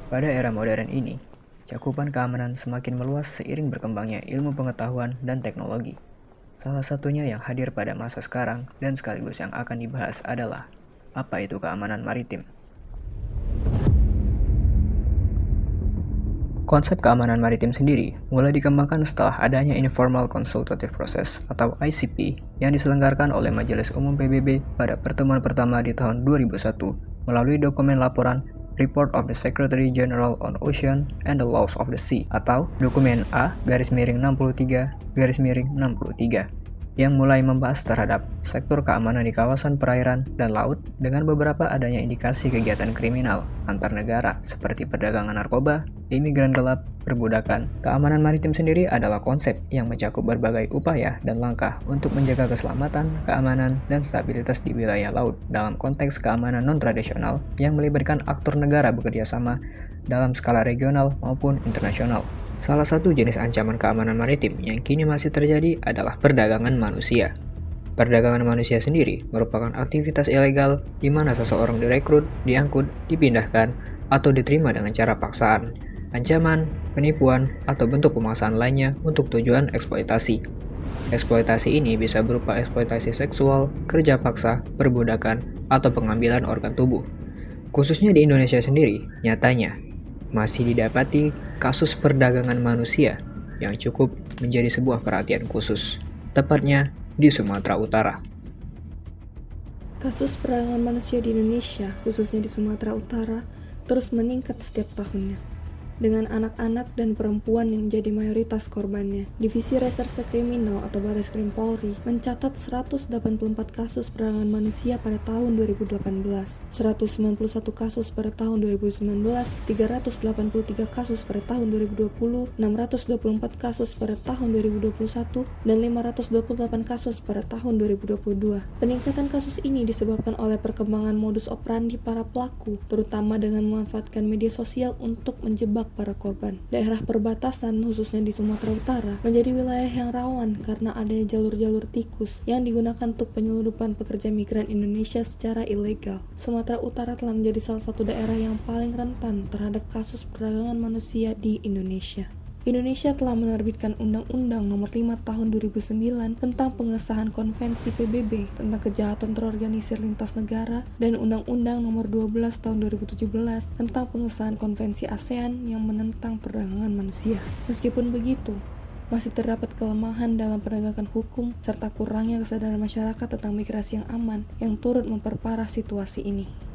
Pada era modern ini, cakupan keamanan semakin meluas seiring berkembangnya ilmu pengetahuan dan teknologi. Salah satunya yang hadir pada masa sekarang dan sekaligus yang akan dibahas adalah apa itu keamanan maritim. Konsep keamanan maritim sendiri mulai dikembangkan setelah adanya Informal Consultative Process atau ICP yang diselenggarakan oleh Majelis Umum PBB pada pertemuan pertama di tahun 2001 melalui dokumen laporan Report of the Secretary General on Ocean and the Laws of the Sea atau dokumen A-63-63 yang mulai membahas terhadap sektor keamanan di kawasan perairan dan laut dengan beberapa adanya indikasi kegiatan kriminal antar negara seperti perdagangan narkoba, imigran gelap, perbudakan. Keamanan maritim sendiri adalah konsep yang mencakup berbagai upaya dan langkah untuk menjaga keselamatan, keamanan, dan stabilitas di wilayah laut dalam konteks keamanan non-tradisional yang melibatkan aktor negara bekerja sama dalam skala regional maupun internasional. Salah satu jenis ancaman keamanan maritim yang kini masih terjadi adalah perdagangan manusia. Perdagangan manusia sendiri merupakan aktivitas ilegal di mana seseorang direkrut, diangkut, dipindahkan, atau diterima dengan cara paksaan, ancaman, penipuan, atau bentuk pemaksaan lainnya untuk tujuan eksploitasi. Eksploitasi ini bisa berupa eksploitasi seksual, kerja paksa, perbudakan, atau pengambilan organ tubuh. Khususnya di Indonesia sendiri, nyatanya masih didapati kasus perdagangan manusia yang cukup menjadi sebuah perhatian khusus, tepatnya di Sumatera Utara. Kasus perdagangan manusia di Indonesia, khususnya di Sumatera Utara, terus meningkat setiap tahunnya. Dengan anak-anak dan perempuan yang menjadi mayoritas korbannya, Divisi Reserse Kriminal atau Barreskrim Polri mencatat 184 kasus perdagangan manusia pada tahun 2018, 191 kasus pada tahun 2019, 383 kasus pada tahun 2020, 624 kasus pada tahun 2021, dan 528 kasus pada tahun 2022. Peningkatan kasus ini disebabkan oleh perkembangan modus operandi para pelaku, terutama dengan memanfaatkan media sosial untuk menjebak para korban. Daerah perbatasan, khususnya di Sumatera Utara, menjadi wilayah yang rawan karena adanya jalur-jalur tikus yang digunakan untuk penyelundupan pekerja migran Indonesia secara ilegal. Sumatera Utara telah menjadi salah satu daerah yang paling rentan terhadap kasus perdagangan manusia di Indonesia. Indonesia telah menerbitkan Undang-Undang Nomor 5 Tahun 2009 tentang pengesahan Konvensi PBB tentang kejahatan terorganisir lintas negara dan Undang-Undang Nomor 12 Tahun 2017 tentang pengesahan Konvensi ASEAN yang menentang perdagangan manusia. Meskipun begitu, masih terdapat kelemahan dalam penegakan hukum serta kurangnya kesadaran masyarakat tentang migrasi yang aman yang turut memperparah situasi ini.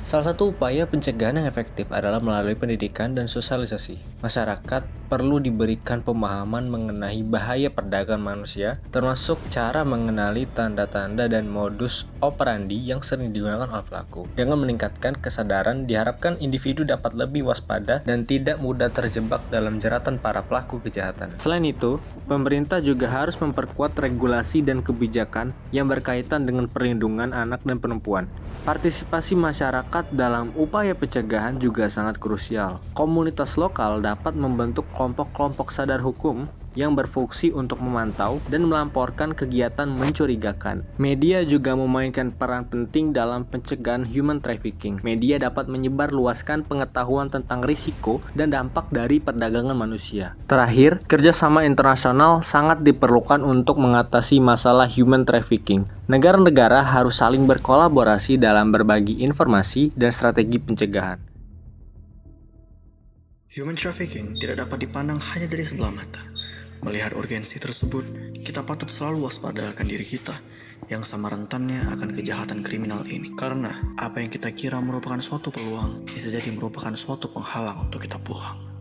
Salah satu upaya pencegahan yang efektif adalah melalui pendidikan dan sosialisasi. Masyarakat perlu diberikan pemahaman mengenai bahaya perdagangan manusia, termasuk cara mengenali tanda-tanda dan modus operandi yang sering digunakan oleh pelaku. Dengan meningkatkan kesadaran, diharapkan individu dapat lebih waspada dan tidak mudah terjebak dalam jeratan para pelaku kejahatan. Selain itu, pemerintah juga harus memperkuat regulasi dan kebijakan yang berkaitan dengan perlindungan anak dan perempuan. Partisipasi masyarakat dalam upaya pencegahan juga sangat krusial. Komunitas lokal dapat membentuk kelompok-kelompok sadar hukum yang berfungsi untuk memantau dan melamporkan kegiatan mencurigakan. Media juga memainkan peran penting dalam pencegahan human trafficking. Media dapat menyebarluaskan pengetahuan tentang risiko dan dampak dari perdagangan manusia. Terakhir, kerjasama internasional sangat diperlukan untuk mengatasi masalah human trafficking. Negara-negara harus saling berkolaborasi dalam berbagi informasi dan strategi pencegahan. Human trafficking tidak dapat dipandang hanya dari sebelah mata. Melihat urgensi tersebut, kita patut selalu waspada akan diri kita yang sama rentannya akan kejahatan kriminal ini. Karena apa yang kita kira merupakan suatu peluang bisa jadi merupakan suatu penghalang untuk kita pulang.